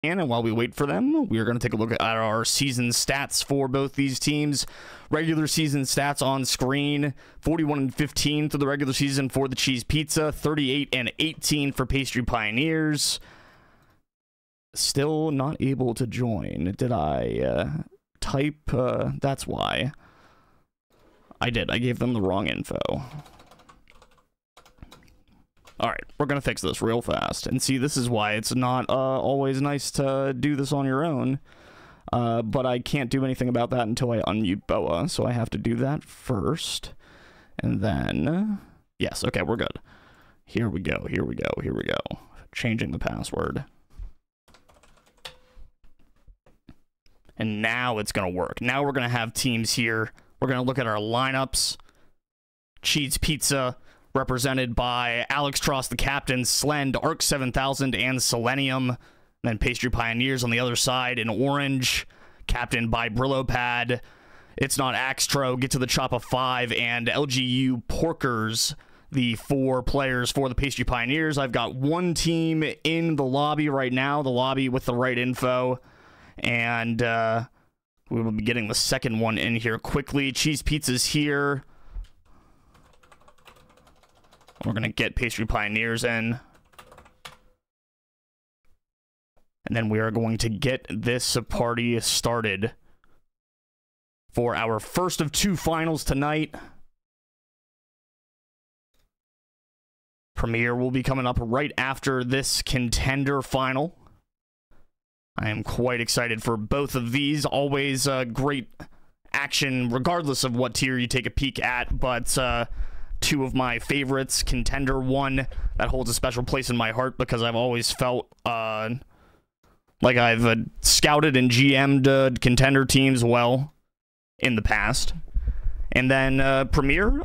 And while we wait for them, we're going to take a look at our season stats for both these teams. Regular season stats on screen: 41-15 through the regular season for the Cheese Pizza, 38-18 for Pastry Pioneers. Still not able to join. Did I type? That's why. I did. I gave them the wrong info. Alright, we're going to fix this real fast. And see, this is why it's not always nice to do this on your own. But I can't do anything about that until I unmute Boa. So I have to do that first. And then... yes, okay, we're good. Here we go, here we go, here we go. Changing the password. And now it's going to work. Now we're going to have teams here. We're going to look at our lineups. Cheese Pizza, represented by Alex Tross, the captain, Slend, Arc 7000, and Selenium. Then Pastry Pioneers on the other side in orange, captained by Brillo Pad. It's Not Axtro, Get to the Chop of 5, and LGU Porkers, the 4 players for the Pastry Pioneers. I've got one team in the lobby right now, the lobby with the right info, and we will be getting the second one in here quickly. Cheese Pizza's here. We're going to get Pastry Pioneers in. And then we are going to get this party started for our first of 2 finals tonight. Premiere will be coming up right after this Contender final. I am quite excited for both of these. Always great action, regardless of what tier you take a peek at, but... 2 of my favorites. Contender 1, that holds a special place in my heart because I've always felt like I've scouted and GM'd Contender teams well in the past. And then Premier.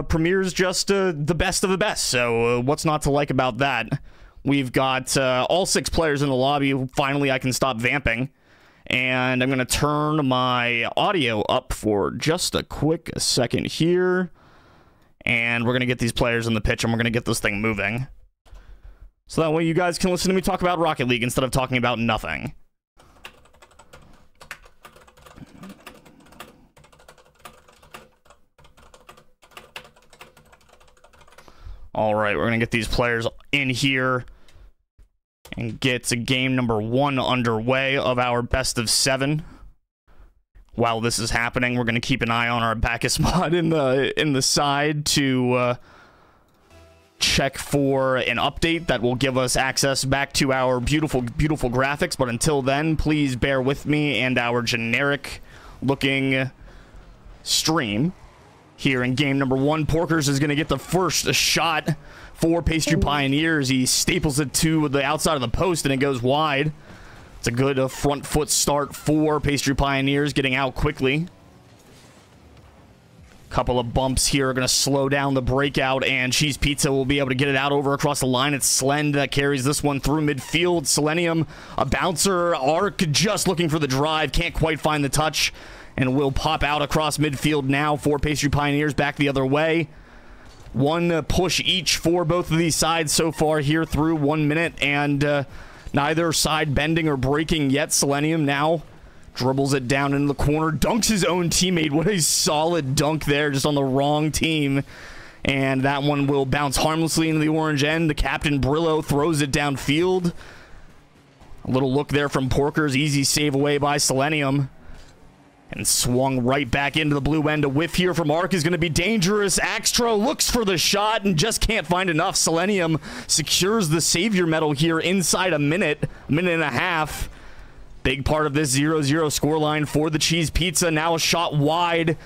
Premier's just the best of the best, so what's not to like about that? We've got all 6 players in the lobby. Finally, I can stop vamping. And I'm going to turn my audio up for just a quick second here. And we're going to get these players in the pitch, and we're going to get this thing moving. So that way you guys can listen to me talk about Rocket League instead of talking about nothing. Alright, we're going to get these players in here and get to game number 1 underway of our best of 7. While this is happening, we're going to keep an eye on our Bacchus mod in the side to check for an update that will give us access back to our beautiful, beautiful graphics. But until then, please bear with me and our generic-looking stream. Here in game number 1, Porkers is going to get the first shot for Pastry Pioneers. He staples it to the outside of the post, and it goes wide. It's a good front foot start for Pastry Pioneers, getting out quickly. Couple of bumps here are going to slow down the breakout, and Cheese Pizza will be able to get it out over across the line. It's Slend that carries this one through midfield. Selenium, a bouncer. Arc just looking for the drive, can't quite find the touch, and will pop out across midfield now for Pastry Pioneers, back the other way. One push each for both of these sides so far here through 1 minute, and... neither side bending or breaking yet. Selenium now dribbles it down into the corner, dunks his own teammate. What a solid dunk there, just on the wrong team. And that one will bounce harmlessly into the orange end. The captain, Brillo, throws it downfield. A little look there from Porkers. Easy save away by Selenium. And swung right back into the blue end. A whiff here from Arc is going to be dangerous. Axtro looks for the shot and just can't find enough. Selenium secures the savior medal here inside a minute and a half. Big part of this 0-0 scoreline for the Cheese Pizza. Now a shot wide.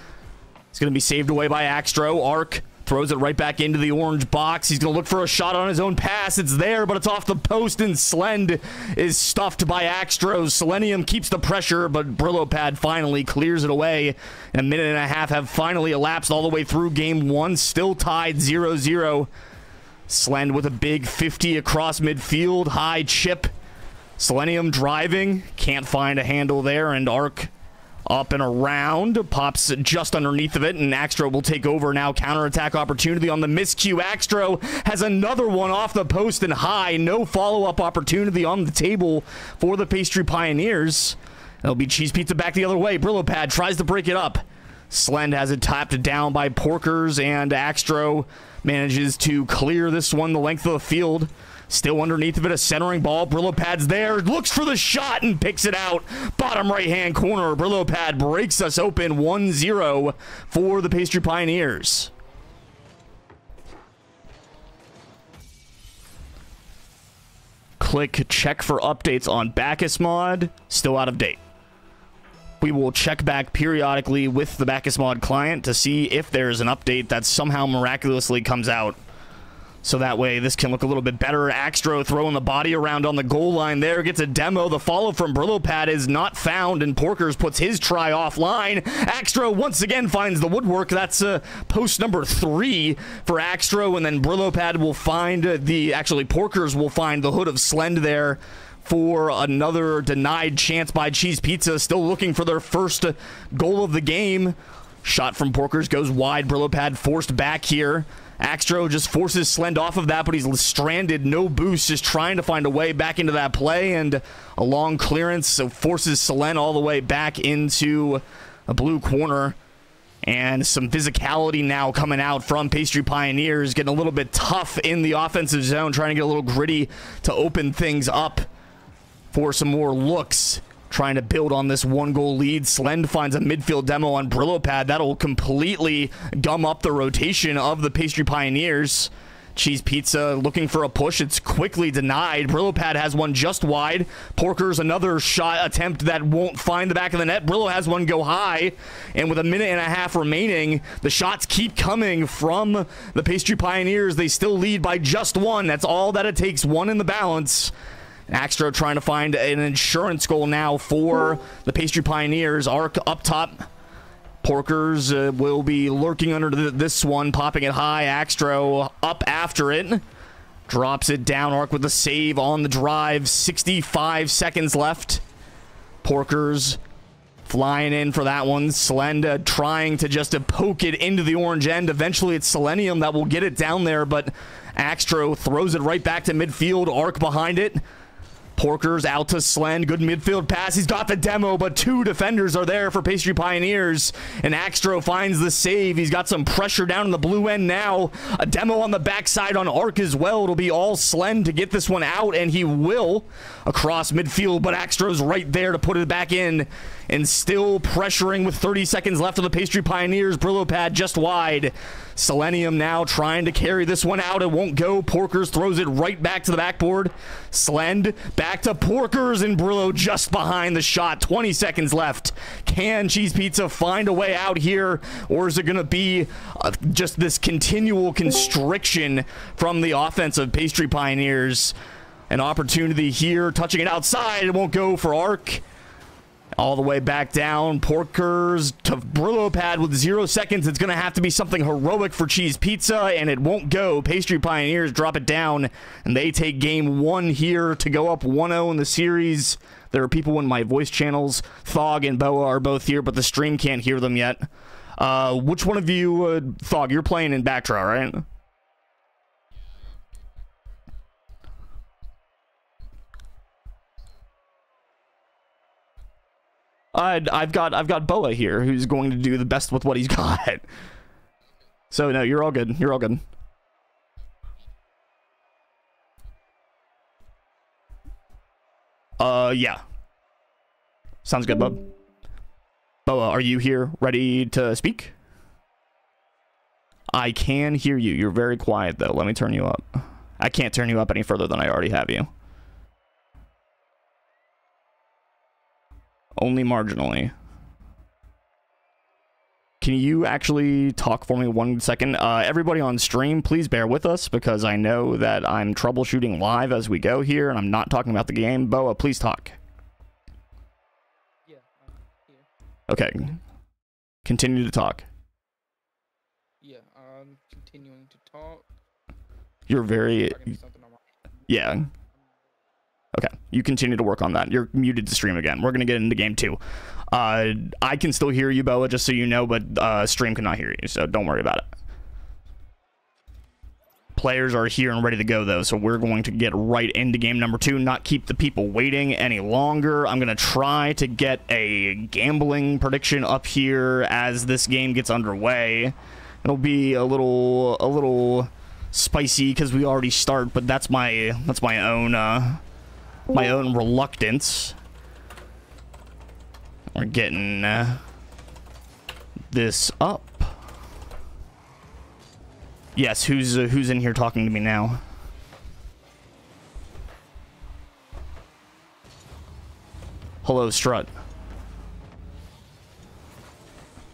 It's going to be saved away by Axtro. Arc throws it right back into the orange box. He's going to look for a shot on his own pass. It's there, but it's off the post, and Slend is stuffed by Axtro. Selenium keeps the pressure, but Brillo Pad finally clears it away. And a minute and a half have finally elapsed all the way through game 1. Still tied 0-0. Slend with a big 50 across midfield. High chip. Selenium driving. Can't find a handle there, and Arc Up and around, pops just underneath of it, and Axtro will take over now. Counterattack opportunity on the miscue. Axtro has another one off the post and high. No follow-up opportunity on the table for the Pastry Pioneers. It'll be Cheese Pizza back the other way. Brillo Pad tries to break it up. Slend has it tapped down by Porkers, and Axtro manages to clear this one the length of the field. Still underneath of it, a centering ball. Brillo Pad's there, looks for the shot and picks it out. Bottom right-hand corner, Brillo Pad breaks us open 1-0 for the Pastry Pioneers. Click check for updates on Bacchus mod, still out of date. We will check back periodically with the Bacchus mod client to see if there's an update that somehow miraculously comes out. So that way, this can look a little bit better. Axtro throwing the body around on the goal line there. Gets a demo. The follow from Brillo Pad is not found, and Porkers puts his try offline. Axtro once again finds the woodwork. That's post number 3 for Axtro, and then Brillo Pad will find actually, Porkers will find the hood of Slend there for another denied chance by Cheese Pizza. Still looking for their first goal of the game. Shot from Porkers goes wide. Brillo Pad forced back here. Axtro just forces Slend off of that, but he's stranded, no boost, just trying to find a way back into that play, and a long clearance, so forces Slend all the way back into a blue corner. And some physicality now coming out from Pastry Pioneers, getting a little bit tough in the offensive zone, trying to get a little gritty to open things up for some more looks. Trying to build on this 1-goal lead. Slend finds a midfield demo on Brillo Pad. That'll completely gum up the rotation of the Pastry Pioneers. Cheese Pizza looking for a push. It's quickly denied. Brillo Pad has one just wide. Porkers another shot attempt that won't find the back of the net. Brillo has one go high. And with a minute and a half remaining, the shots keep coming from the Pastry Pioneers. They still lead by just 1. That's all that it takes. 1 in the balance. Axtro trying to find an insurance goal now for the Pastry Pioneers. Arc up top. Porkers will be lurking under this one, popping it high. Axtro up after it. Drops it down. Arc with the save on the drive. 65 seconds left. Porkers flying in for that one. Slend trying to just poke it into the orange end. Eventually it's Selenium that will get it down there, but Axtro throws it right back to midfield. Arc behind it. Porkers out to Slend. Good midfield pass. He's got the demo, but 2 defenders are there for Pastry Pioneers. And Axtro finds the save. He's got some pressure down in the blue end now. A demo on the backside on Arc as well. It'll be all Slend to get this one out, and he will across midfield, but Axtro's right there to put it back in. And still pressuring with 30 seconds left of the Pastry Pioneers. Brillo Pad just wide. Selenium now trying to carry this one out. It won't go. Porkers throws it right back to the backboard. Slend back to Porkers, and Brillo just behind the shot. 20 seconds left. Can Cheese Pizza find a way out here, or is it going to be just this continual constriction from the offensive Pastry Pioneers? An opportunity here, touching it outside. It won't go for Arc. All the way back down. Porkers to Brillo Pad with 0 seconds. It's going to have to be something heroic for Cheese Pizza, and it won't go. Pastry Pioneers drop it down, and they take game 1 here to go up 1-0 in the series. There are people in my voice channels. Thog and Boa are both here, but the stream can't hear them yet. Which one of you, Thog, you're playing in Bactra, right? I've got Boa here, who's going to do the best with what he's got. So no, you're all good. You're all good. Yeah. Sounds good, bub. Boa, are you here, ready to speak? I can hear you. You're very quiet, though. Let me turn you up. I can't turn you up any further than I already have you. Only marginally. Can you actually talk for me 1 second? Everybody on stream, please bear with us, because I know that I'm troubleshooting live as we go here, and I'm not talking about the game. Boa, please talk. Yeah, I'm here. Okay. Continue to talk. Yeah, I'm continuing to talk. You're very... Yeah. Okay, you continue to work on that. You're muted to stream again. We're going to get into game 2. I can still hear you, Boa, just so you know, but stream cannot hear you, so don't worry about it. Players are here and ready to go, though, so we're going to get right into game number 2, not keep the people waiting any longer. I'm going to try to get a gambling prediction up here as this game gets underway. It'll be a little spicy because we already start, but that's my own reluctance. We're getting this up. Yes, who's in here talking to me now? Hello, Strut.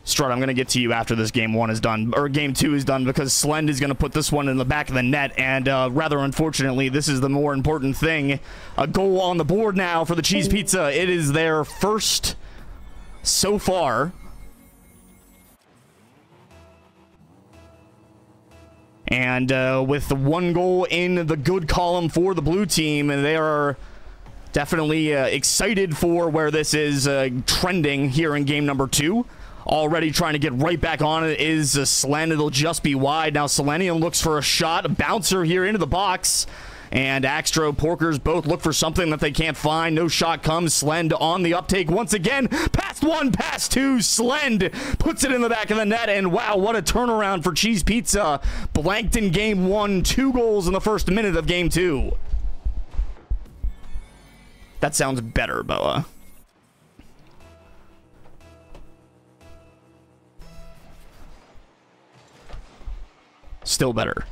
Strut, I'm going to get to you after this game 1 is done, or game 2 is done, because Slend is going to put this one in the back of the net, and rather unfortunately, this is the more important thing. A goal on the board now for the Cheese Pizza. It is their first so far. And with the 1 goal in the good column for the blue team, they are definitely excited for where this is trending here in game number 2. Already trying to get right back on it is Slend. It'll just be wide. Now Selenium looks for a shot. A bouncer here into the box. And Axtro, Porkers both look for something that they can't find. No shot comes. Slend on the uptake once again. Past 1, past 2. Slend puts it in the back of the net. And wow, what a turnaround for Cheese Pizza. Blanked in game 1. 2 goals in the first minute of game 2. That sounds better, Boa. Still better.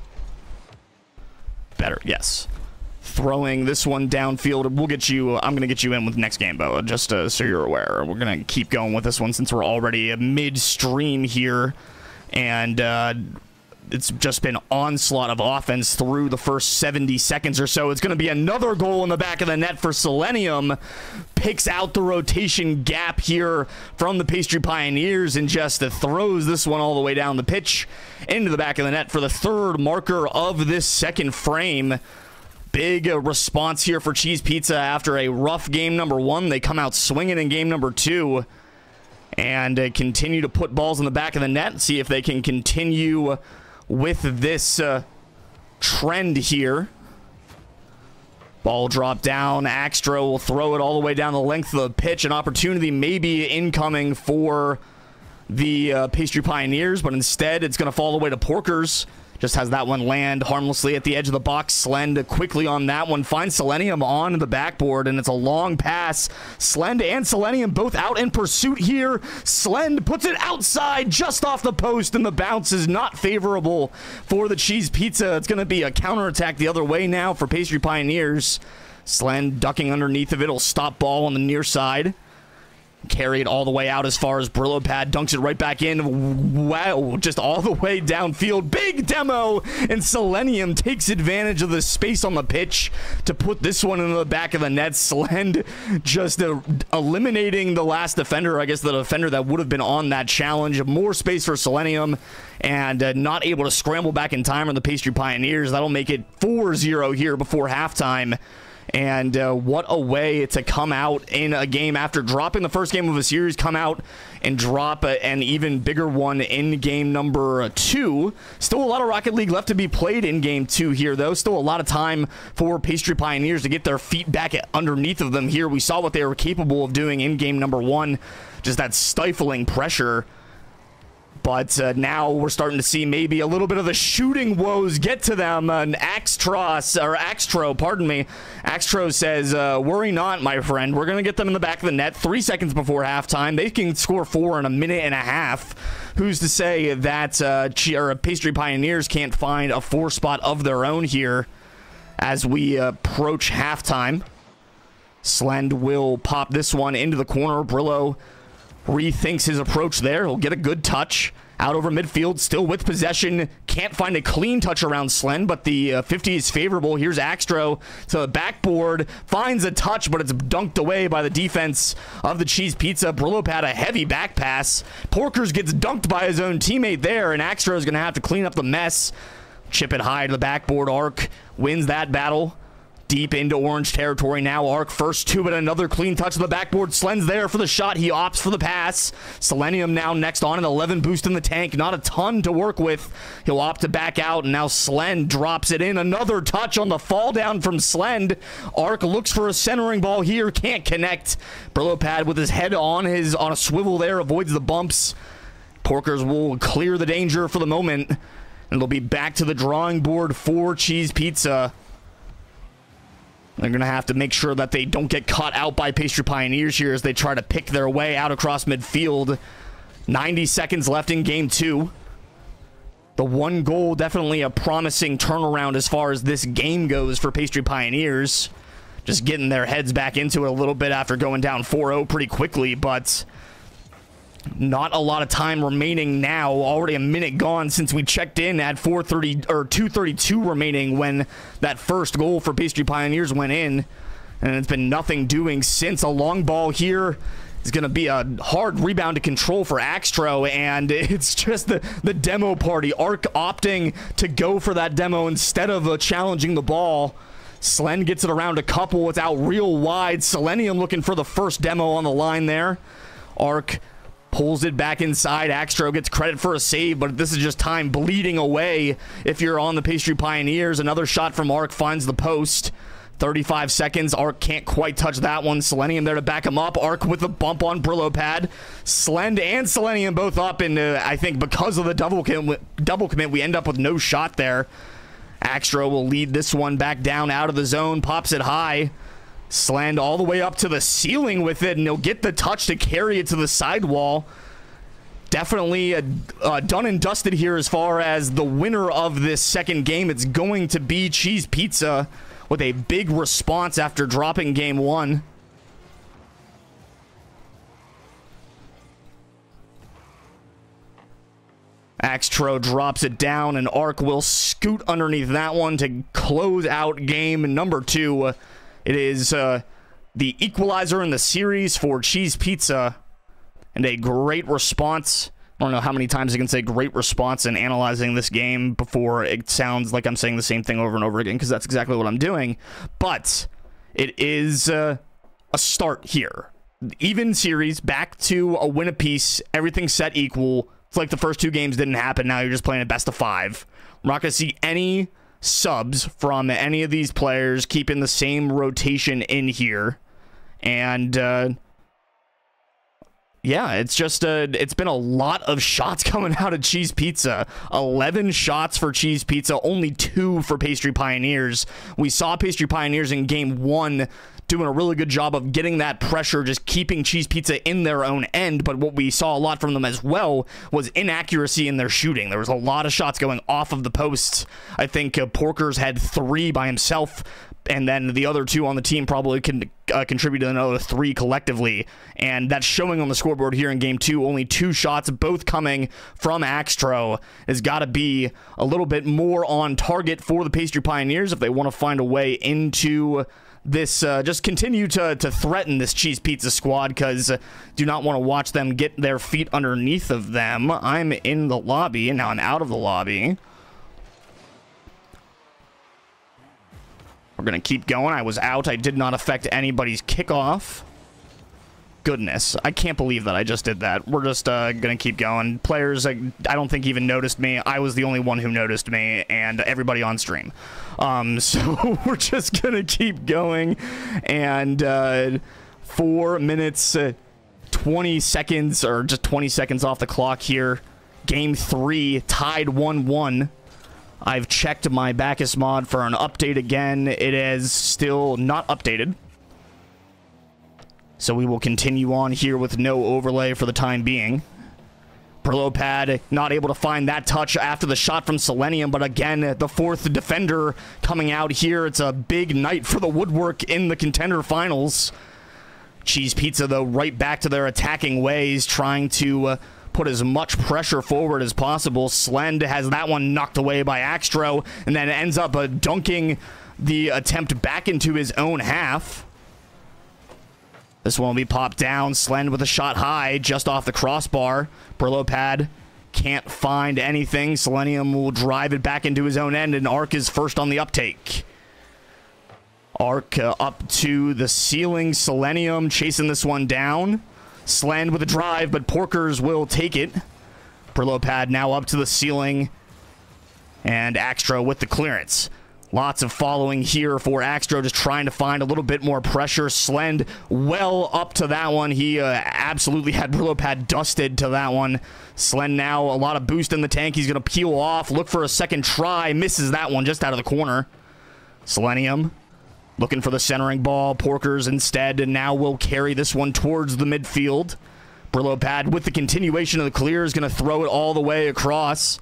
Better, yes. Throwing this one downfield. We'll get you. I'm going to get you in with next game, Boa, just so you're aware. We're going to keep going with this one since we're already midstream here. And it's just been onslaught of offense through the first 70 seconds or so. It's going to be another goal in the back of the net for Selenium. Picks out the rotation gap here from the Pastry Pioneers and just throws this one all the way down the pitch into the back of the net for the 3rd marker of this second frame. Big response here for Cheese Pizza after a rough game number 1. They come out swinging in game number 2 and continue to put balls in the back of the net. See if they can continue with this trend here. Ball drop down. Axtro will throw it all the way down the length of the pitch. An opportunity maybe incoming for the Pastry Pioneers, but instead it's going to fall away to Porkers. Just has that one land harmlessly at the edge of the box. Slend quickly on that one. Finds Selenium on the backboard, and it's a long pass. Slend and Selenium both out in pursuit here. Slend puts it outside just off the post, and the bounce is not favorable for the Cheese Pizza. It's going to be a counterattack the other way now for Pastry Pioneers. Slend ducking underneath of it. It'll stop ball on the near side. Carry it all the way out as far as Brillo Pad dunks it right back in. Wow, just all the way downfield. Big demo, and Selenium takes advantage of the space on the pitch to put this one in the back of the net. Slend just eliminating the last defender, I guess the defender that would have been on that challenge. More space for Selenium, and not able to scramble back in time on the Pastry Pioneers. That'll make it 4-0 here before halftime. And what a way to come out in a game after dropping the first game of a series, come out and drop an even bigger one in game number 2. Still a lot of Rocket League left to be played in game 2 here, though. Still a lot of time for Pastry Pioneers to get their feet back underneath of them here. We saw what they were capable of doing in game number 1, just that stifling pressure. But now we're starting to see maybe a little bit of the shooting woes get to them. Axtro, pardon me. Axtro says, worry not, my friend. We're going to get them in the back of the net 3 seconds before halftime. They can score 4 in a minute and a half. Who's to say that Pastry Pioneers can't find a 4 spot of their own here as we approach halftime? Slend will pop this one into the corner. Brillo rethinks his approach there. He'll get a good touch out over midfield, still with possession. Can't find a clean touch around Slend, but the 50 is favorable. Here's Axtro to the backboard, finds a touch, but it's dunked away by the defense of the Cheese Pizza. Brillo had a heavy back pass. Porkers gets dunked by his own teammate there, and Axtro is going to have to clean up the mess. Chip it high to the backboard arc, wins that battle. deep into orange territory now. Arc first two, but another clean touch to the backboard. Slen's there for the shot. He opts for the pass. Selenium now next on an 11 boost in the tank. Not a ton to work with. He'll opt to back out, and now Slen drops it in. Another touch on the fall down from Slen. Arc looks for a centering ball here. Can't connect. Brillo Pad with his head on a swivel there. Avoids the bumps. Porkers will clear the danger for the moment. And they'll be back to the drawing board for Cheese Pizza. They're going to have to make sure that they don't get caught out by Pastry Pioneers here as they try to pick their way out across midfield. 90 seconds left in game 2. The one goal, definitely a promising turnaround as far as this game goes for Pastry Pioneers. Just getting their heads back into it a little bit after going down 4-0 pretty quickly, but not a lot of time remaining now. Already a minute gone since we checked in at 4:30 or 2:32 remaining when that first goal for Pastry Pioneers went in, and it's been nothing doing since. A long ball here is going to be a hard rebound to control for Axtro, and it's just the demo party. Arc opting to go for that demo instead of challenging the ball. Slen gets it around a couple. It's out real wide. Selenium looking for the first demo on the line there. Arc pulls it back inside. Axtro gets credit for a save, but this is just time bleeding away if you're on the Pastry Pioneers. Another shot from Arc finds the post. 35 seconds. Arc can't quite touch that one. Selenium there to back him up. Arc with the bump on Brillo Pad. Slend and Selenium both up, and I think because of the double commit, we end up with no shot there. Axtro will lead this one back down out of the zone. Pops it high. Sland all the way up to the ceiling with it, and he'll get the touch to carry it to the sidewall. Definitely done and dusted here as far as the winner of this second game. It's going to be Cheese Pizza with a big response after dropping game 1. Axtro drops it down, and Arc will scoot underneath that one to close out game number 2. It is the equalizer in the series for Cheese Pizza, and a great response. I don't know how many times I can say great response in analyzing this game before it sounds like I'm saying the same thing over and over again, because that's exactly what I'm doing. But it is a start here. Even series, back to a win apiece, everything set equal. It's like the first 2 games didn't happen. Now you're just playing a best of 5. We're not going to see any subs from any of these players, keeping the same rotation in here. And yeah, it's just it's been a lot of shots coming out of Cheese Pizza. 11 shots for Cheese Pizza, only 2 for Pastry Pioneers. We saw Pastry Pioneers in game 1 doing a really good job of getting that pressure, just keeping Cheese Pizza in their own end, but what we saw a lot from them as well was inaccuracy in their shooting. There was a lot of shots going off of the posts. I think Porkers had 3 by himself, and then the other 2 on the team probably can contribute another 3 collectively, and that's showing on the scoreboard here in game 2. Only 2 shots, both coming from Axtro. Has got to be a little bit more on target for the Pastry Pioneers if they want to find a way into this, just continue to threaten this Cheese Pizza squad, because do not want to watch them get their feet underneath of them. I'm in the lobby, and now I'm out of the lobby. We're going to keep going. I was out. I did not affect anybody's kickoff. Goodness, I can't believe that I just did that. We're just going to keep going. Players, I don't think even noticed me. I was the only one who noticed me, and everybody on stream. So we're just going to keep going. And 4 minutes, 20 seconds, or just 20 seconds off the clock here. Game 3, tied 1-1. I've checked my Bacchus mod for an update again. It is still not updated. So we will continue on here with no overlay for the time being. Brillo Pad not able to find that touch after the shot from Selenium, but again, the 4th defender coming out here. It's a big night for the woodwork in the Contender finals. Cheese Pizza, though, right back to their attacking ways, trying to put as much pressure forward as possible. Slend has that one knocked away by Axtro, and then ends up dunking the attempt back into his own half. This one will be popped down. Slend with a shot high, just off the crossbar. Brillo Pad can't find anything. Selenium will drive it back into his own end, and Arc is first on the uptake. Arc up to the ceiling. Selenium chasing this one down. Slend with a drive, but Porkers will take it. Brillo Pad now up to the ceiling. And Axtro with the clearance. Lots of following here for Axtro, just trying to find a little bit more pressure. Slend well up to that one. He absolutely had Brillo Pad dusted to that one. Slend now, a lot of boost in the tank. He's going to peel off, look for a second try. Misses that one just out of the corner. Selenium looking for the centering ball. Porkers instead, and now will carry this one towards the midfield. Brillo Pad with the continuation of the clear is going to throw it all the way across.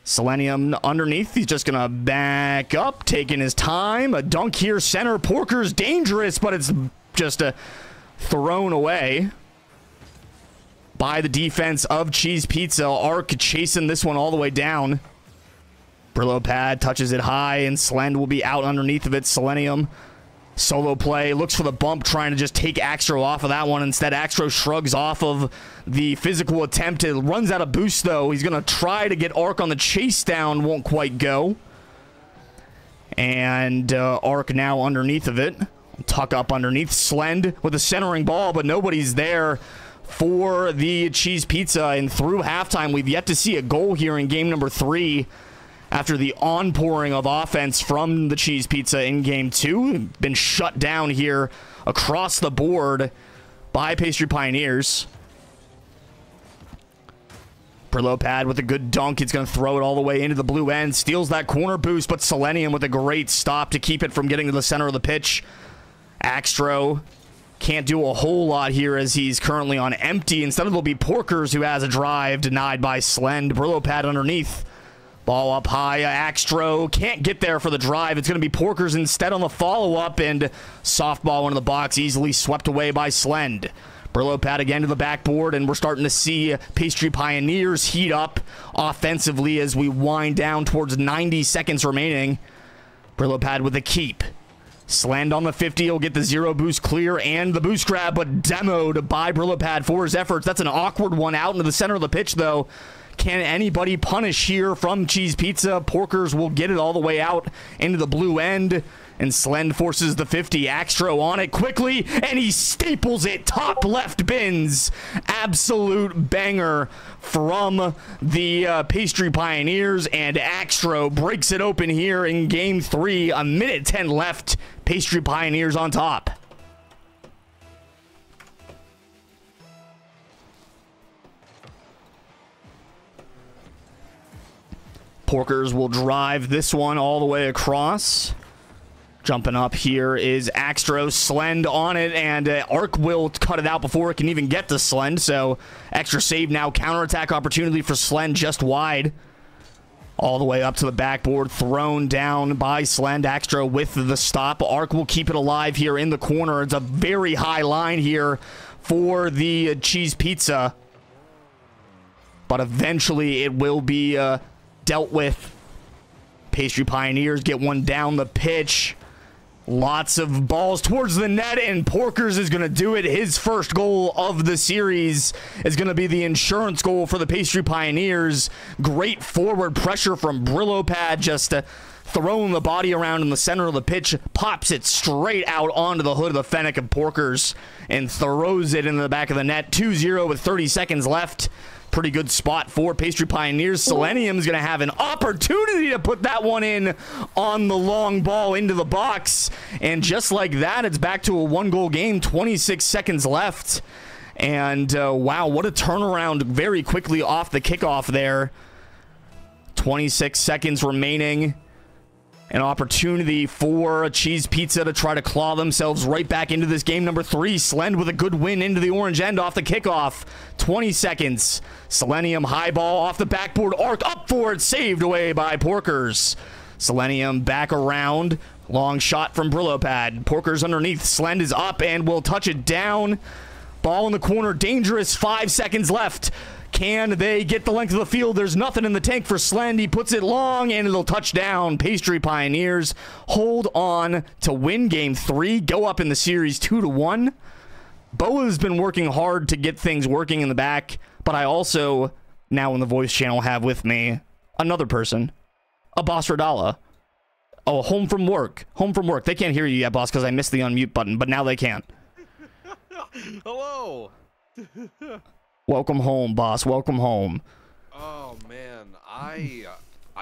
Selenium underneath. He's just going to back up, taking his time. A dunk here, center. Porkers dangerous, but it's just thrown away by the defense of Cheese Pizza. Arc chasing this one all the way down. Brillo Pad touches it high, and Slend will be out underneath of it. Selenium solo play, looks for the bump, trying to just take Axtro off of that one. Instead, Axtro shrugs off of the physical attempt. It runs out of boost, though. He's going to try to get Arc on the chase down. Won't quite go. And Arc now underneath of it. Tuck up underneath. Slend with a centering ball, but nobody's there for the Cheese Pizza. And through halftime, we've yet to see a goal here in game number 3. After the onpouring of offense from the Cheese Pizza in Game 2. Been shut down here across the board by Pastry Pioneers. Brillo Pad with a good dunk. He's going to throw it all the way into the blue end. Steals that corner boost, but Selenium with a great stop to keep it from getting to the center of the pitch. Axtro can't do a whole lot here as he's currently on empty. Instead, it'll be Porkers who has a drive denied by Slend. Brillo Pad underneath. Ball up high. Axtro can't get there for the drive. It's going to be Porkers instead on the follow-up, and softball into the box, easily swept away by Slend. Brillo Pad again to the backboard, and we're starting to see Pastry Pioneers heat up offensively as we wind down towards 90 seconds remaining. Brillo Pad with a keep. Slend on the 50. He'll get the 0 boost clear and the boost grab, but demoed by Brillo Pad for his efforts. That's an awkward one out into the center of the pitch, though. Can anybody punish here from Cheese Pizza? Porkers will get it all the way out into the blue end, and Slend forces the 50. Axtro on it quickly, and he staples it top left bins. Absolute banger from the Pastry Pioneers, and Axtro breaks it open here in Game 3. A minute 10 left. Pastry Pioneers on top. Porkers will drive this one all the way across. Jumping up here is Axtro. Slend on it, and Arc will cut it out before it can even get to Slend. So extra save now. Counterattack opportunity for Slend just wide. All the way up to the backboard. Thrown down by Slend. Axtro with the stop. Arc will keep it alive here in the corner. It's a very high line here for the Cheese Pizza. But eventually it will be dealt with. Pastry Pioneers get one down the pitch. Lots of balls towards the net, and Porkers is going to do it. His first goal of the series is going to be the insurance goal for the Pastry Pioneers. Great forward pressure from Brillo Pad, just throwing the body around in the center of the pitch, pops it straight out onto the hood of the Fennec of Porkers, and throws it into the back of the net. 2-0 with 30 seconds left. Pretty good spot for Pastry Pioneers. Selenium is going to have an opportunity to put that one in on the long ball into the box. And just like that, it's back to a one-goal game. 26 seconds left. And wow, what a turnaround very quickly off the kickoff there. 26 seconds remaining. An opportunity for Cheese Pizza to try to claw themselves right back into this game number 3. Slend with a good win into the orange end off the kickoff. 20 seconds. Selenium high ball off the backboard. Arc up for it. Saved away by Porkers. Selenium back around. Long shot from Brillo Pad. Porkers underneath. Slend is up and will touch it down. Ball in the corner. Dangerous. 5 seconds left. Can they get the length of the field? There's nothing in the tank for Slend. He puts it long, and it'll touch down. Pastry Pioneers hold on to win Game 3, go up in the series 2-1. Boa has been working hard to get things working in the back, but I also, now in the voice channel, have with me another person, a Boss Radala. Oh, home from work. Home from work. They can't hear you yet, boss, because I missed the unmute button, but now they can. Hello. Welcome home, boss. Welcome home. Oh man, I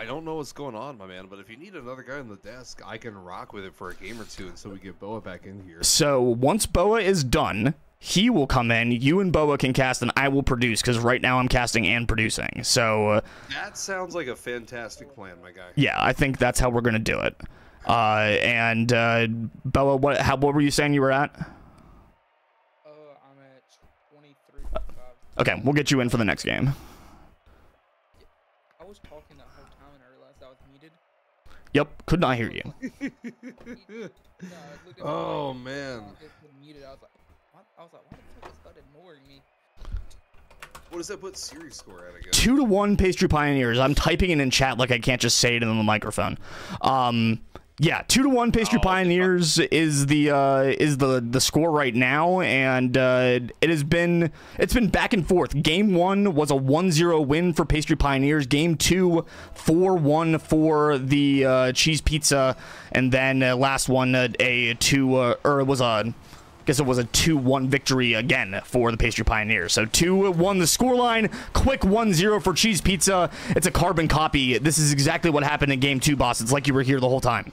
don't know what's going on, my man, but if you need another guy on the desk, I can rock with it for a game or two until we get Boa back in here. So once Boa is done, he will come in. You and Boa can cast, and I will produce, because right now I'm casting and producing. So that sounds like a fantastic plan, my guy. yeah, I think that's how we're gonna do it. Boa, what were you saying you were at? I'm at 23.5. Okay, we'll get you in for the next game. I was talking that whole time and I realized I was muted. Yep, could not hear you. Oh man. Muted. I was like, why the fuck is that ignoring me? What does that put series score at again? 2-1 Pastry Pioneers. I'm typing it in chat like I can't just say it in the microphone. Yeah, 2-1 Pastry Pioneers is the score right now, and it's been back and forth. Game 1 was a 1-0 win for Pastry Pioneers. Game 2, 4-1 for the Cheese Pizza, and then last one I guess it was a 2-1 victory again for the Pastry Pioneers. So 2-1 the scoreline, quick 1-0 for Cheese Pizza. It's a carbon copy. This is exactly what happened in game 2, boss. It's like you were here the whole time.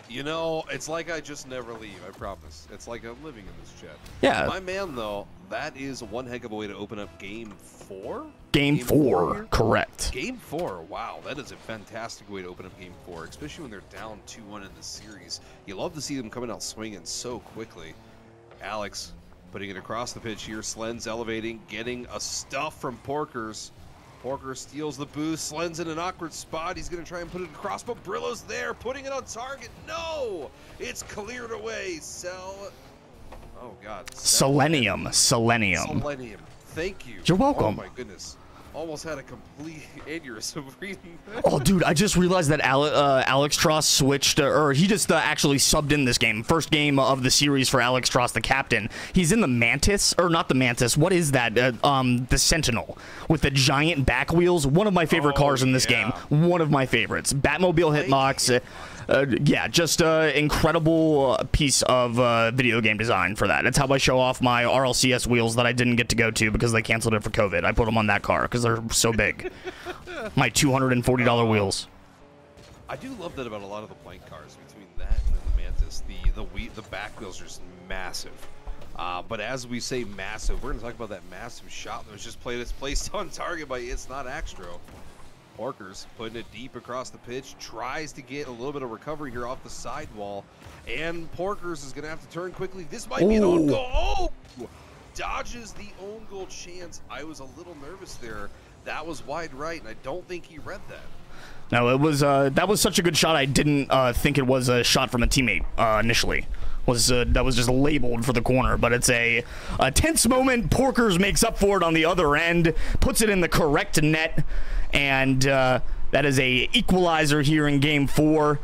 You know, it's like I just never leave, I promise. It's like I'm living in this chat. Yeah. My man, though, that is one heck of a way to open up game 4? Game 4, correct. Game 4, wow, that is a fantastic way to open up game 4, especially when they're down 2-1 in the series. You love to see them coming out swinging so quickly. Alex putting it across the pitch here. Slen's elevating, getting a stuff from Porkers. Porker steals the boost. Slen's in an awkward spot. He's going to try and put it across, but Brillo's there, putting it on target. No! It's cleared away. Oh, God. Selenium. Selenium. Thank you. You're welcome. Oh, my goodness. Almost had a complete aneurysm reading that. Oh, dude, I just realized that Alex Tross switched, or he just actually subbed in this game. First game of the series for Alex Tross, the captain. He's in the Mantis, or not the Mantis. What is that? The Sentinel with the giant back wheels. One of my favorite cars in this game. One of my favorites. Batmobile hitbox. Yeah, just incredible piece of video game design for that. That's how I show off my RLCS wheels that I didn't get to go to because they canceled it for COVID. I put them on that car because they're so big. My $240 wheels. I do love that about a lot of the blank cars. Between that and the Mantis, the back wheels are just massive. But as we say massive, we're going to talk about that massive shot that was just placed on target by It's Not Extro. Porkers putting it deep across the pitch, tries to get a little bit of recovery here off the sidewall, and Porkers is going to have to turn quickly. This might be an own goal. Oh! Dodges the own goal chance. I was a little nervous there. That was wide right, and I don't think he read that. No, it was that was such a good shot. I didn't think it was a shot from a teammate initially. That was just labeled for the corner, but it's a tense moment. Porkers makes up for it on the other end, puts it in the correct net, and that is a equalizer here in game 4.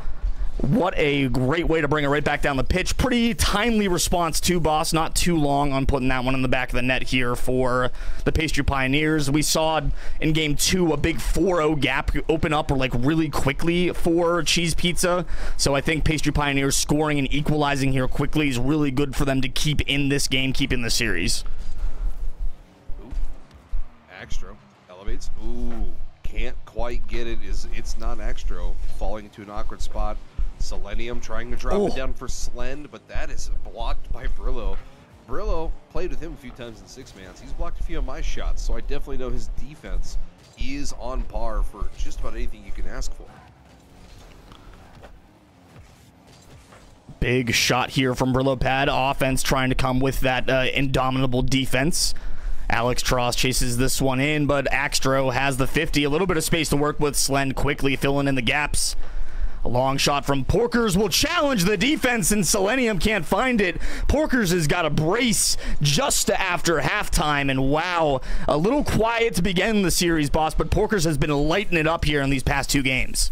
What a great way to bring it right back down the pitch. Pretty timely response too, boss. Not too long on putting that one in the back of the net here for the Pastry Pioneers. We saw in game 2 a big 4-0 gap open up like really quickly for Cheese Pizza. So I think Pastry Pioneers scoring and equalizing here quickly is really good for them to keep in this game, keep in the series. Ooh. Extra elevates. Ooh, can't quite get it. It's not Extra, falling into an awkward spot. Selenium trying to drop it down for Slen, but that is blocked by Brillo. Brillo played with him a few times in 6-mans. He's blocked a few of my shots, so I definitely know his defense is on par for just about anything you can ask for. Big shot here from Brillo Pad. Offense trying to come with that indomitable defense. Alex Tross chases this one in, but Axtro has the 50. A little bit of space to work with. Slen quickly filling in the gaps. A long shot from Porkers will challenge the defense, and Selenium can't find it. Porkers has got a brace just after halftime, and wow, a little quiet to begin the series, boss, but Porkers has been lighting it up here in these past 2 games.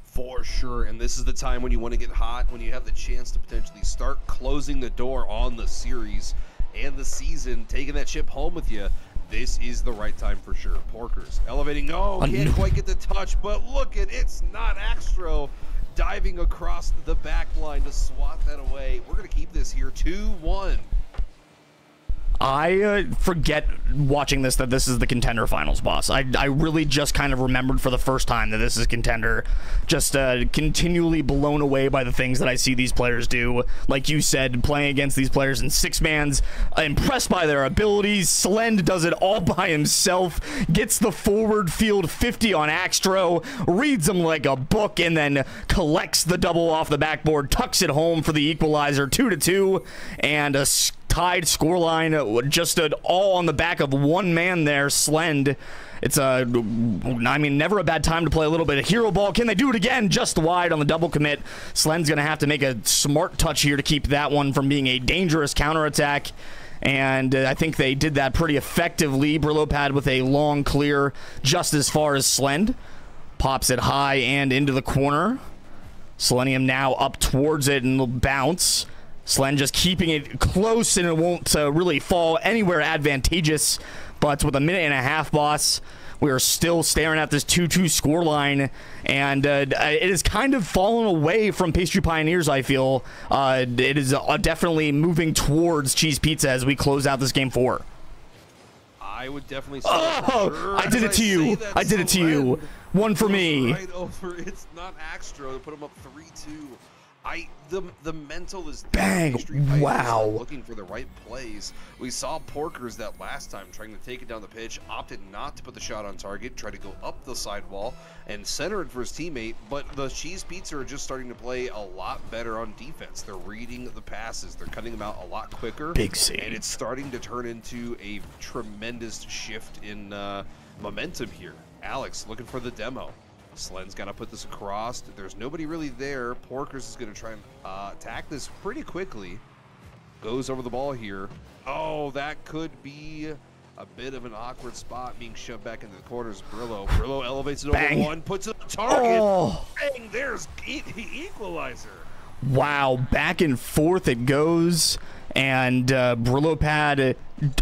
For sure, and this is the time when you want to get hot, when you have the chance to potentially start closing the door on the series and the season, taking that chip home with you. this is the right time for sure. Porkers elevating. Oh, can't quite get the touch, but look at It's Not Astro diving across the back line to swat that away. We're going to keep this here 2-1. I forget watching this that this is the Contender Finals, boss. I really just kind of remembered for the first time that this is Contender. Just continually blown away by the things that I see these players do. Like you said, playing against these players in six-mans, impressed by their abilities. Slend does it all by himself, gets the forward field 50 on Axtro, reads him like a book, and then collects the double off the backboard, tucks it home for the equalizer, 2-2, and a tied scoreline, just all on the back of one man there, Slend. It's I mean, never a bad time to play a little bit of hero ball. Can they do it again? Just wide on the double commit. Slend's going to have to make a smart touch here to keep that one from being a dangerous counterattack. And I think they did that pretty effectively. Brillo with a long clear just as far as Slend. Pops it high and into the corner. Selenium now up towards it and will bounce. Slend just keeping it close, and it won't really fall anywhere advantageous. But with a minute and a half, boss, we are still staring at this 2-2 scoreline, and it has kind of fallen away from Pastry Pioneers, I feel. It is definitely moving towards Cheese Pizza as we close out this game 4. I would definitely say I did it to you. I did it to you. One for me. Right over. It's Not Axtro to put him up 3-2. The mental is bang. Wow. Looking for the right plays. We saw Porkers that last time trying to take it down the pitch, opted not to put the shot on target, tried to go up the sidewall and center it for his teammate, but the Cheese Pizza are just starting to play a lot better on defense. They're reading the passes. They're cutting them out a lot quicker. Big C. And it's starting to turn into a tremendous shift in momentum here. Alex looking for the demo. Slend's got to put this across. There's nobody really there. Porkers is going to try and attack this pretty quickly. Goes over the ball here. Oh, that could be a bit of an awkward spot being shoved back into the corners. Brillo elevates it over one, puts it on target. Oh. Bang, there's the equalizer. Wow, back and forth it goes. And Brillo,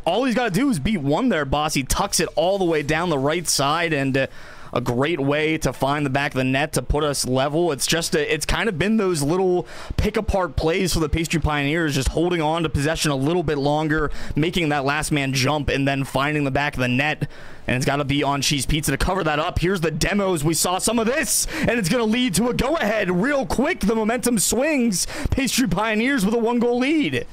all he's got to do is beat one there, boss. He tucks it all the way down the right side, and a great way to find the back of the net to put us level. It's just it's kind of been those little pick apart plays for the Pastry Pioneers, just holding on to possession a little bit longer, making that last man jump, and then finding the back of the net. And it's got to be on Cheese Pizza to cover that up. Here's the demos. We saw some of this, and it's going to lead to a go-ahead real quick. The momentum swings. Pastry Pioneers with a 1-goal lead.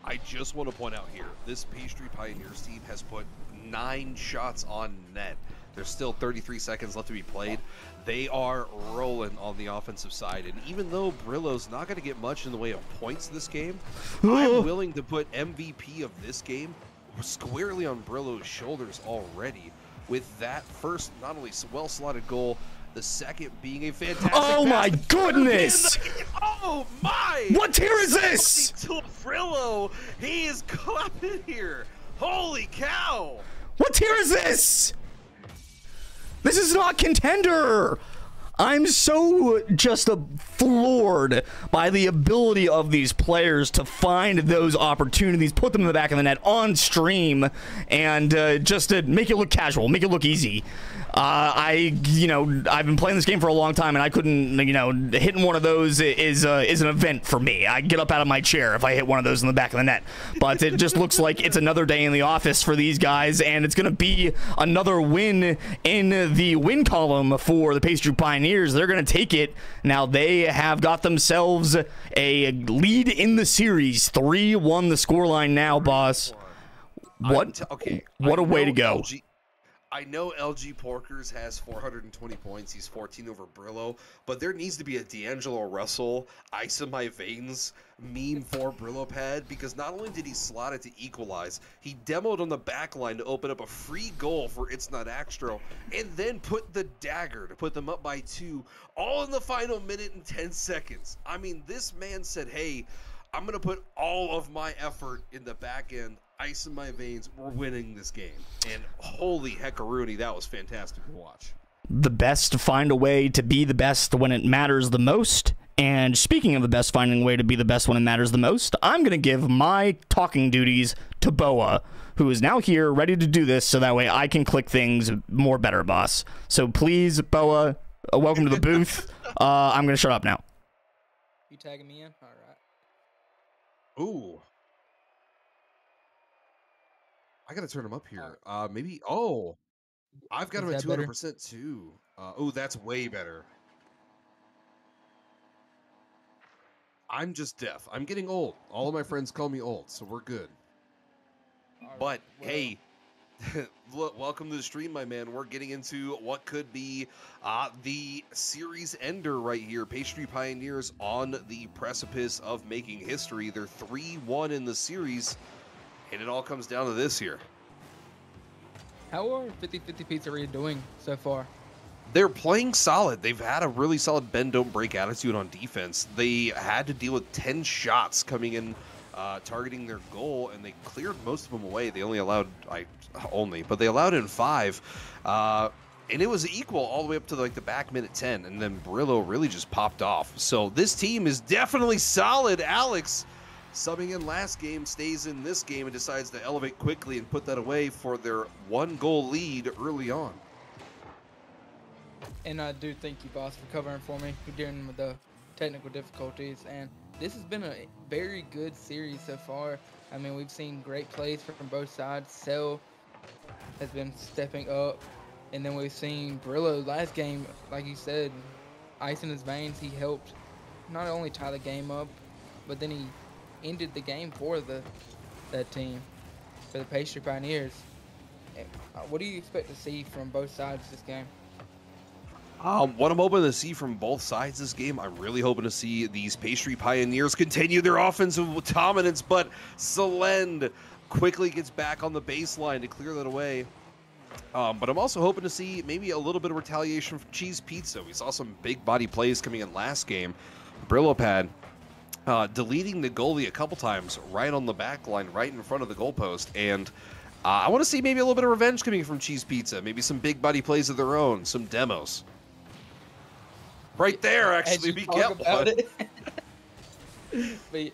I just want to point out here, this Pastry Pioneers team has put 9 shots on net. There's still 33 seconds left to be played. They are rolling on the offensive side, and even though Brillo's not going to get much in the way of points this game, I'm willing to put MVP of this game squarely on Brillo's shoulders already, with that first not only well-slotted goal, the second being a fantastic oh my goodness! Oh my! What tier is this? Brillo, he is clapping here. Holy cow! What tier is this? This is not Contender. I'm so just floored by the ability of these players to find those opportunities, put them in the back of the net on stream, and just to make it look casual, make it look easy. I've been playing this game for a long time, and I couldn't, hitting one of those is an event for me. I get up out of my chair if I hit one of those in the back of the net. But it just looks like it's another day in the office for these guys, and it's going to be another win in the win column for the Pastry Pioneers. They're going to take it. Now they have got themselves a lead in the series. 3-1 the scoreline now, boss. What a way to go. I know LG Porkers has 420 points. He's 14 over Brillo, but there needs to be a D'Angelo Russell, ice in my veins meme for Brillo because not only did he slot it to equalize, he demoed on the back line to open up a free goal for It's Not Axtro, and then put the dagger to put them up by 2, all in the final minute and 10 seconds. I mean, this man said, hey, I'm going to put all of my effort in the back end, ice in my veins, we're winning this game. And holy heckaroonie, that was fantastic to watch. The best find a way to be the best when it matters the most, And speaking of the best finding a way to be the best when it matters the most, I'm going to give my talking duties to Boa, who is now here ready to do this so that way I can click things more better, boss. So please, Boa, welcome to the booth. I'm going to shut up now. You tagging me in? All right. Ooh. I got to turn him up here. Maybe. Oh, I've got him at 200% too. Oh, that's way better. I'm just deaf. I'm getting old. All of my friends call me old, so we're good. But hey, look, welcome to the stream, my man. We're getting into what could be the series ender right here. Pastry Pioneers on the precipice of making history. They're 3-1 in the series, and it all comes down to this here. How are 50-50 Pizzeria doing so far? They're playing solid. They've had a really solid bend, don't break attitude on defense. They had to deal with 10 shots coming in, targeting their goal, and they cleared most of them away. They only allowed, but they allowed in 5. And it was equal all the way up to like the back minute 10, and then Brillo really just popped off. So this team is definitely solid. Alex, subbing in last game, stays in this game and decides to elevate quickly and put that away for their 1-goal lead early on. And I do thank you, boss, for covering for me. We're dealing with the technical difficulties, and this has been a very good series so far. I mean, we've seen great plays from both sides. Cell has been stepping up, and then we've seen Brillo last game, like you said, ice in his veins. He helped not only tie the game up, but then he ended the game for that team, for the Pastry Pioneers. What do you expect to see from both sides this game? What I'm hoping to see from both sides this game, I'm really hoping to see these Pastry Pioneers continue their offensive dominance, but Selend quickly gets back on the baseline to clear that away. But I'm also hoping to see maybe a little bit of retaliation from Cheese Pizza. We saw some big body plays coming in last game. Brillo pad deleting the goalie a couple times right on the back line, right in front of the goalpost. And I want to see maybe a little bit of revenge coming from Cheese Pizza. Maybe some big body plays of their own, some demos. Right there, actually, we get one. But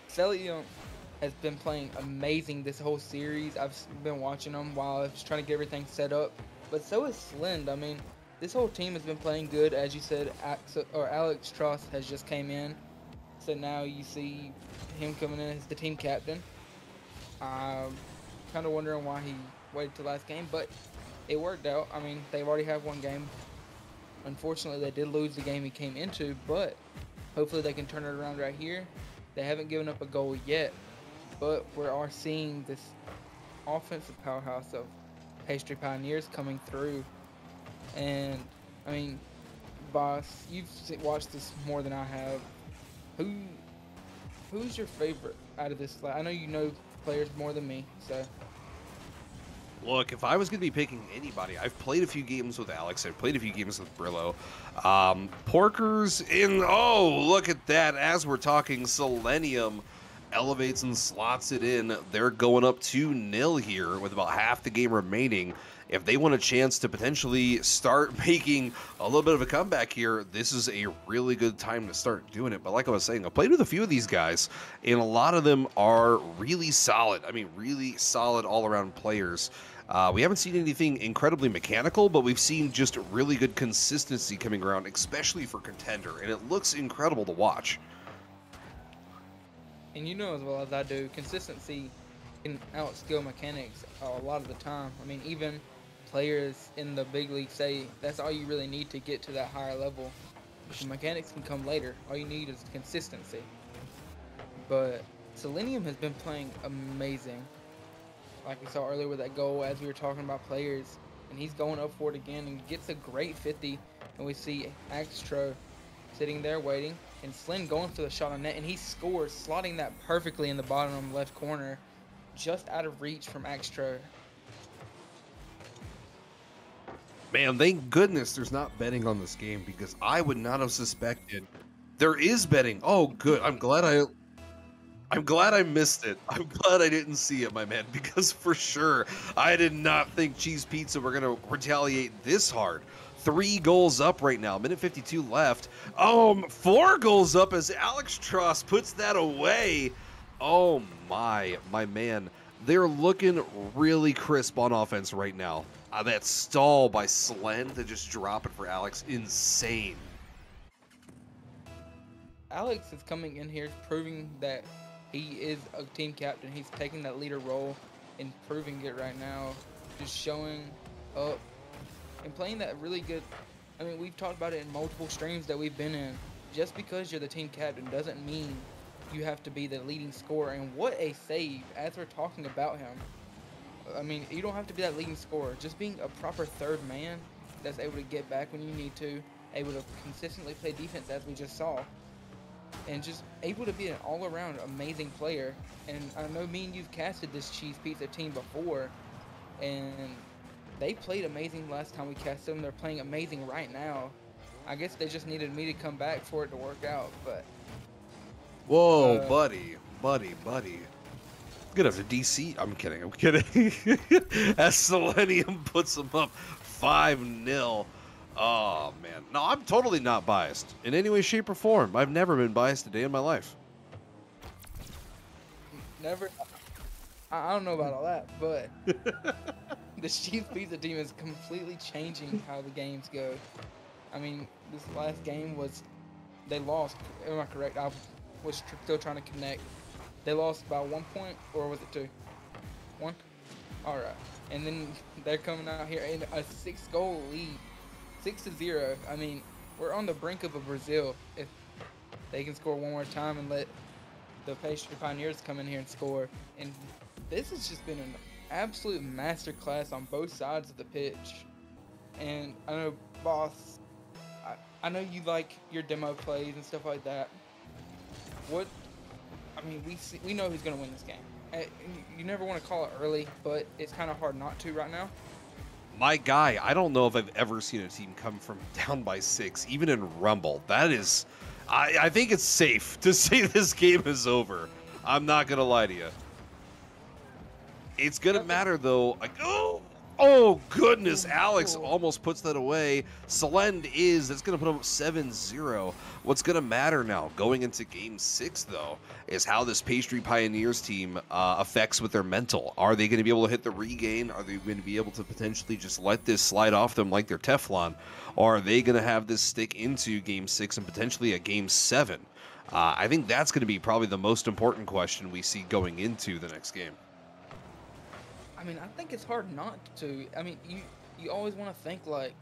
Celium has been playing amazing this whole series. I've been watching them while I was trying to get everything set up. But so is Slend. I mean, this whole team has been playing good. As you said, Alex Truss has just came in. So now you see him coming in as the team captain. I'm kind of wondering why he waited till last game, but it worked out. I mean, they've already had one game. Unfortunately, they did lose the game he came into, but hopefully they can turn it around right here. They haven't given up a goal yet, but we are seeing this offensive powerhouse of Pastry Pioneers coming through. And, I mean, boss, you've watched this more than I have. Who's your favorite out of this? I know you know players more than me, so... Look, if I was going to be picking anybody, I've played a few games with Alex. I've played a few games with Brillo. Porkers in... Oh, look at that. As we're talking, Selenium elevates and slots it in. They're going up 2-0 here with about half the game remaining. If they want a chance to potentially start making a little bit of a comeback here, this is a really good time to start doing it. But like I was saying, I've played with a few of these guys, and a lot of them are really solid. I mean, really solid all-around players. We haven't seen anything incredibly mechanical, but we've seen just really good consistency coming around, especially for Contender, and it looks incredible to watch. And you know as well as I do, consistency can outskill mechanics a lot of the time. I mean, even players in the big league say that's all you really need to get to that higher level. The mechanics can come later. All you need is consistency. But Selenium has been playing amazing. Like we saw earlier with that goal as we were talking about players. And he's going up for it again and gets a great 50. And we see Axtro sitting there waiting. And Slyn going for the shot on net. And he scores, slotting that perfectly in the bottom left corner. Just out of reach from Axtro. Man, thank goodness there's not betting on this game, because I would not have suspected. There is betting. Oh, good. I'm glad I missed it. I'm glad I didn't see it, my man, because for sure I did not think Cheese Pizza were going to retaliate this hard. 3 goals up right now. Minute 52 left. 4 goals up as Alex Tross puts that away. Oh my man. They're looking really crisp on offense right now. That stall by Slend to just drop it for Alex, insane. Alex is coming in here proving that he is a team captain. He's taking that leader role and proving it right now. Just showing up and playing that really good. I mean, we've talked about it in multiple streams that we've been in. Just because you're the team captain doesn't mean you have to be the leading scorer. And what a save as we're talking about him. I mean, you don't have to be that leading scorer. Just being a proper third man that's able to get back when you need to, able to consistently play defense as we just saw, and just able to be an all-around amazing player. And I know me and you've casted this Cheese Pizza team before, and they played amazing last time we casted them. They're playing amazing right now. I guess they just needed me to come back for it to work out, but... Whoa, buddy. Good after DC. I'm kidding. As Selenium puts them up 5-0. Oh, man. No, I'm totally not biased in any way, shape, or form. I've never been biased a day in my life. Never. I don't know about all that, but the Cheese Pizza team is completely changing how the games go. I mean, this last game was... They lost. Am I correct? I was still trying to connect. They lost by 1 point, or was it 2? 1? Alright. And then they're coming out here in a 6-goal lead. 6-0. I mean, we're on the brink of a Brazil if they can score one more time and let the Pastry Pioneers come in here and score. And this has just been an absolute masterclass on both sides of the pitch. And I know, Boss, I know you like your demo plays and stuff like that. I mean, we know who's going to win this game. You never want to call it early, but it's kind of hard not to right now. My guy, I don't know if I've ever seen a team come from down by 6, even in Rumble. That is... I think it's safe to say this game is over. I'm not going to lie to you. It's going to matter, though. Like, oh, goodness. Alex almost puts that away. Selend that's going to put up 7-0. What's going to matter now going into Game 6, though, is how this Pastry Pioneers team affects with their mental. Are they going to be able to hit the regain? Are they going to be able to potentially just let this slide off them like they're Teflon? Or are they going to have this stick into Game 6 and potentially a Game 7? I think that's going to be probably the most important question we see going into the next game. I mean, I think it's hard not to. I mean, you always want to think like,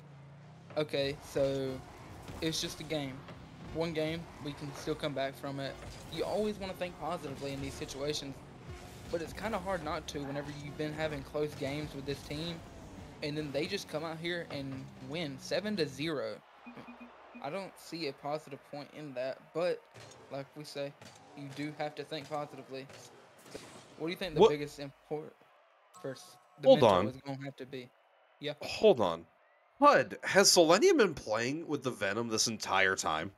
okay, so it's just a game. One game, we can still come back from it. You always want to think positively in these situations, but it's kind of hard not to whenever you've been having close games with this team, and then they just come out here and win 7-0. I don't see a positive point in that, but like we say, you do have to think positively. So what do you think the biggest import first the mental is going to have to be? Yeah. Hold on. Bud, has Selenium been playing with the Venom this entire time?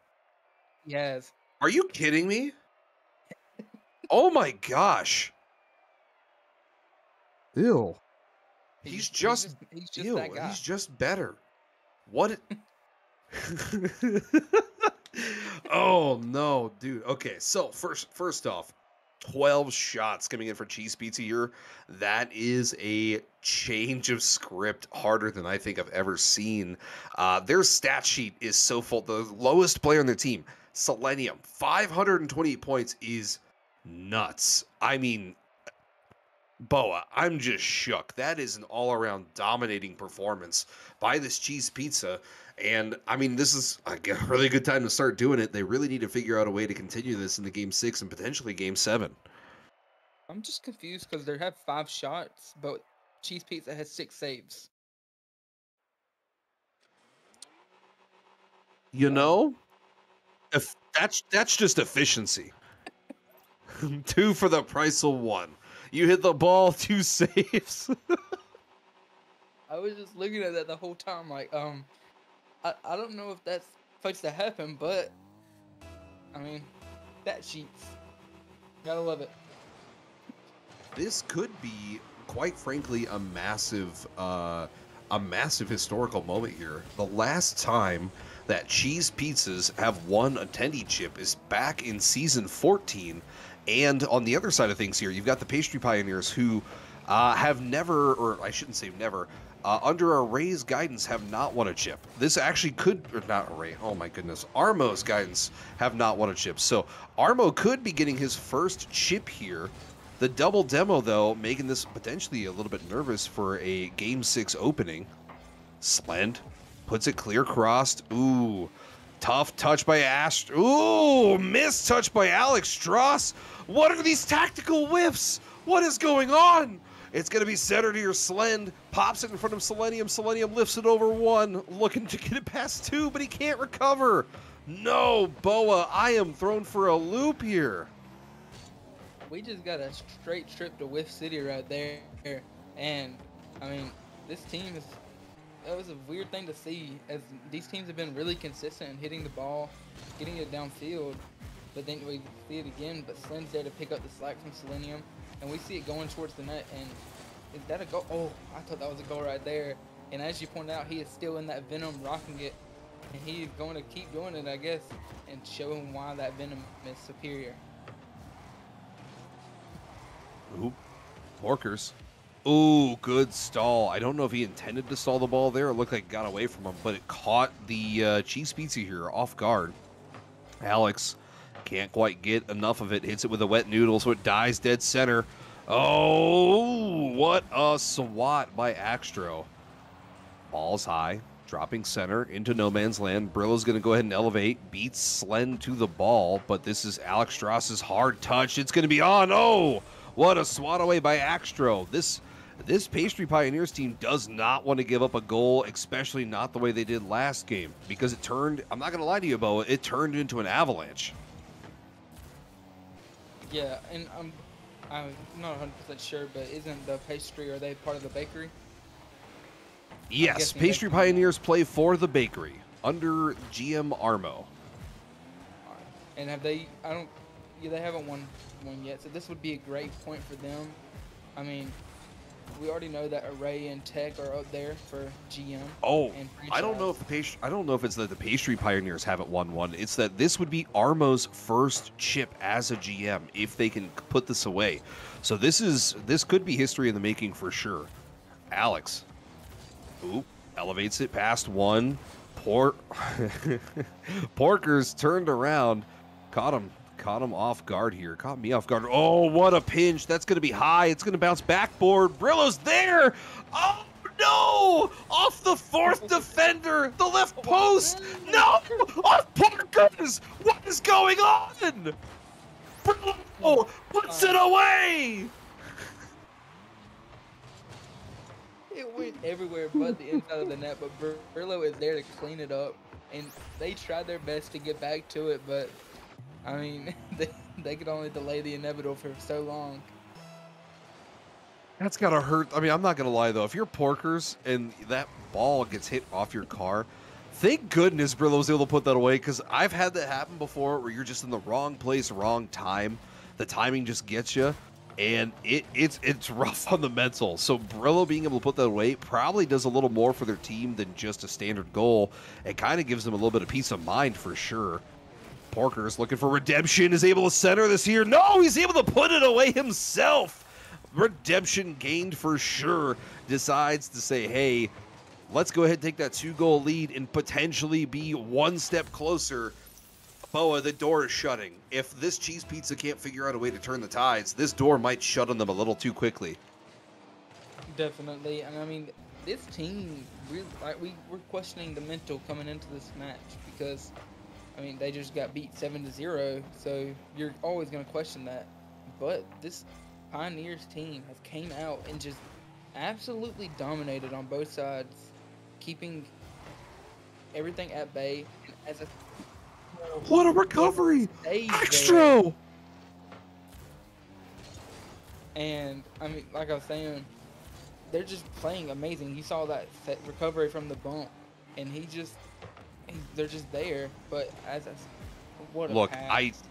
Yes. Are you kidding me? Oh my gosh. Ew. He's just that guy. He's just better. What? Oh no, dude. Okay, so first off, 12 shots coming in for Cheese Pizza here. That is a change of script harder than I think I've ever seen. Their stat sheet is so full. The lowest player on their team, Selenium, 528 points is nuts. I mean, Boa, I'm just shook. That is an all-around dominating performance by this Cheese Pizza. And, I mean, this is a really good time to start doing it. They really need to figure out a way to continue this into Game 6 and potentially Game 7. I'm just confused because they have 5 shots, but Cheese Pizza has 6 saves. You know, if that's just efficiency. 2 for the price of 1. You hit the ball, 2 saves. I was just looking at that the whole time, like, I don't know if that's supposed to happen, but I mean, that sheets. Gotta love it. This could be, quite frankly, a massive a massive historical moment here. The last time that Cheese Pizzas have won attendee chip is back in season 14. And on the other side of things here, you've got the Pastry Pioneers who have never, or I shouldn't say never, under Array's guidance have not won a chip. This actually could, or not Array, oh my goodness, Armo's guidance have not won a chip. So Armo could be getting his first chip here. The double demo, though, making this potentially a little bit nervous for a Game 6 opening. Slend puts it clear crossed. Ooh, tough touch by Ash. Ooh, missed touch by Alex Strauss. What are these tactical whiffs? What is going on? It's going to be centered here. Slend pops it in front of Selenium. Selenium lifts it over one, looking to get it past two, but he can't recover. No, Boa, I am thrown for a loop here. We just got a straight trip to Whiff City right there. And, I mean, this team is... That was a weird thing to see, as these teams have been really consistent in hitting the ball, getting it downfield. But then we see it again, but Slim's there to pick up the slack from Selenium. And we see it going towards the net, and is that a goal? Oh, I thought that was a goal right there. And as you pointed out, he is still in that Venom rocking it. And he's going to keep doing it, I guess, and showing why that Venom is superior. Ooh, Porkers. Ooh, good stall. I don't know if he intended to stall the ball there. It looked like it got away from him, but it caught the Cheese Pizza here off guard. Alex can't quite get enough of it. Hits it with a wet noodle, so it dies dead center. Oh, what a swat by Axtro. Ball's high, dropping center into no man's land. Brillo's going to go ahead and elevate. Beats Slend to the ball, but this is Alex Strauss's hard touch. It's going to be on. Oh, what a swat away by Axtro. This Pastry Pioneers team does not want to give up a goal, especially not the way they did last game, because it turned, I'm not going to lie to you, Bo, it turned into an avalanche. Yeah, and I'm not 100% sure, but isn't the Pastry, are they part of the bakery? Yes, Pastry Pioneers play for the bakery under GM Armo. And have they, they haven't won one yet, so this would be a great point for them. I mean, we already know that Array and Tech are up there for GM. Oh, and I don't know if it's that the Pastry Pioneers haven't won one. It's that this would be Armo's first chip as a GM if they can put this away. So this could be history in the making for sure. Alex, oop, elevates it past one. Porkers turned around, caught him off guard here. Caught me off guard. Oh, what a pinch. That's going to be high. It's going to bounce backboard. Brillo's there. Oh, no. Off the fourth defender. The left post. No. Off Porkers. What is going on? Brillo puts it away. It went everywhere but the inside of the net, but Brillo is there to clean it up. And they tried their best to get back to it, but I mean, they could only delay the inevitable for so long. That's gotta hurt. I mean, I'm not gonna lie though. If you're Porkers and that ball gets hit off your car, thank goodness Brillo was able to put that away, because I've had that happen before where you're just in the wrong place, wrong time. The timing just gets you, and it's rough on the mental. So Brillo being able to put that away probably does a little more for their team than just a standard goal. It kind of gives them a little bit of peace of mind for sure. Porkers looking for redemption, is able to center this here. No, he's able to put it away himself. Redemption gained for sure. Decides to say, hey, let's go ahead and take that 2-goal lead and potentially be one step closer. Boa, the door is shutting. If this Cheese Pizza can't figure out a way to turn the tides, this door might shut on them a little too quickly. Definitely. And I mean, this team, we were questioning the mental coming into this match, because I mean, they just got beat 7-0, so you're always going to question that. But this Pioneers team has came out and just absolutely dominated on both sides, keeping everything at bay. As a what a recovery! Extra! And I mean, like I was saying, they're just playing amazing. You saw that recovery from the bump, and they're just there. But what a look, pass.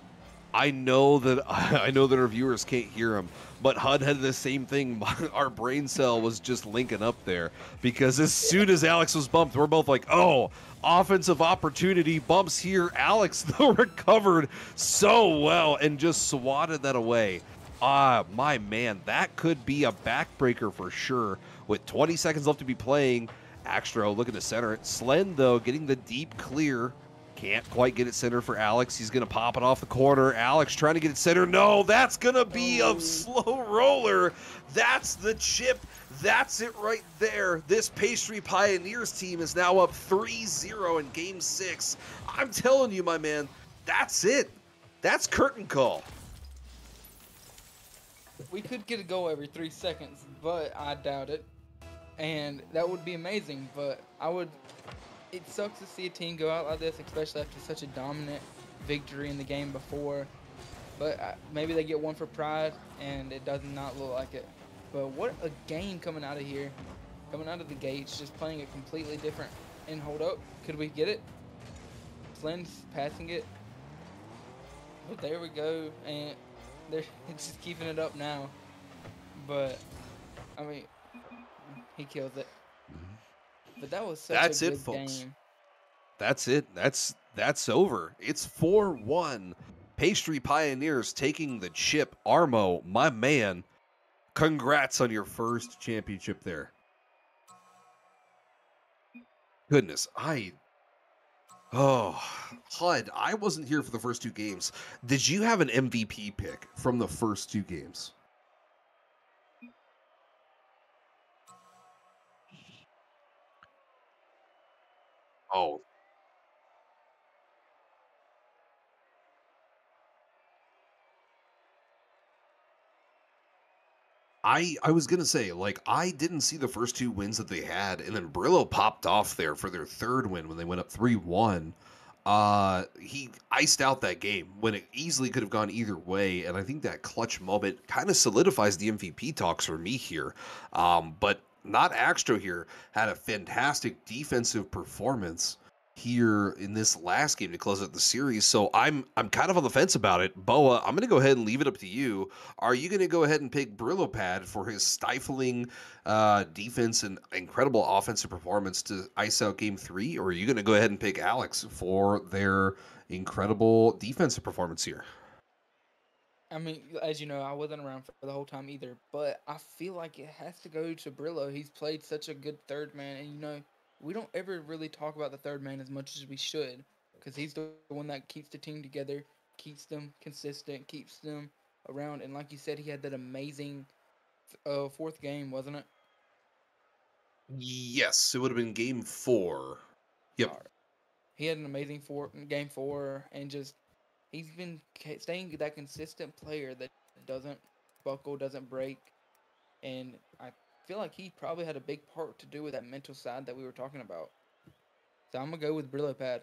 I know that I know that our viewers can't hear him, but HUD had the same thing. Our brain cell was just linking up there because as soon as Alex was bumped, we're both like, "Oh, offensive opportunity bumps here." Alex though recovered so well and just swatted that away. Ah, my man, that could be a backbreaker for sure. With 20 seconds left to be playing, Axtro looking to center it. Slen though getting the deep clear. Can't quite get it centered for Alex. He's going to pop it off the corner. Alex trying to get it centered. No, that's going to be a slow roller. That's the chip. That's it right there. This Pastry Pioneers team is now up 3-0 in Game 6. I'm telling you, my man, that's it. That's curtain call. We could get a goal every 3 seconds, but I doubt it. And that would be amazing, but it sucks to see a team go out like this, especially after such a dominant victory in the game before. But maybe they get one for pride, and it does not look like it. But what a game coming out of here. Coming out of the gates, just playing it completely different. And hold up, could we get it? Slen's passing it. But there we go, and they're just keeping it up now. But, I mean, he kills it. But that was such a good game. That's it. That's over. It's 4-1. Pastry Pioneers taking the chip. Armo, my man, congrats on your first championship there. Goodness, HUD, I wasn't here for the first 2 games. Did you have an MVP pick from the first 2 games? Oh, I was gonna say, like, I didn't see the first 2 wins that they had, and then Brillo popped off there for their 3rd win when they went up 3-1. He iced out that game when it easily could have gone either way, and I think that clutch moment kind of solidifies the MVP talks for me here. But not Axtro here had a fantastic defensive performance here in this last game to close out the series. So I'm kind of on the fence about it. Boa, I'm going to go ahead and leave it up to you. Are you going to go ahead and pick Brillo Pad for his stifling defense and incredible offensive performance to ice out Game 3, or are you going to go ahead and pick Alex for their incredible defensive performance here? I mean, as you know, I wasn't around for the whole time either, but I feel like it has to go to Brillo. He's played such a good third man, and you know, we don't ever really talk about the third man as much as we should, because he's the one that keeps the team together, keeps them consistent, keeps them around, and like you said, he had that amazing 4th game, wasn't it? Yes, it would have been Game 4. Yep. Alright. He had an amazing game 4, and just he's been staying that consistent player that doesn't buckle, doesn't break, and I feel like he probably had a big part to do with that mental side that we were talking about. So I'm going to go with Brillo Pad.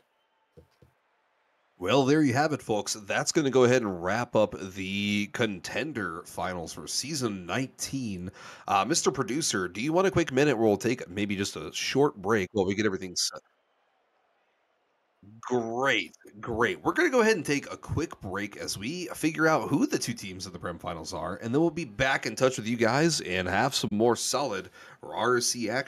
Well, there you have it, folks. That's going to go ahead and wrap up the Contender finals for Season 19. Mr. Producer, do you want a quick minute where we'll take maybe just a short break while we get everything set? Great, great. We're going to go ahead and take a quick break as we figure out who the 2 teams of the Prem Finals are, and then we'll be back in touch with you guys and have some more solid RSC action.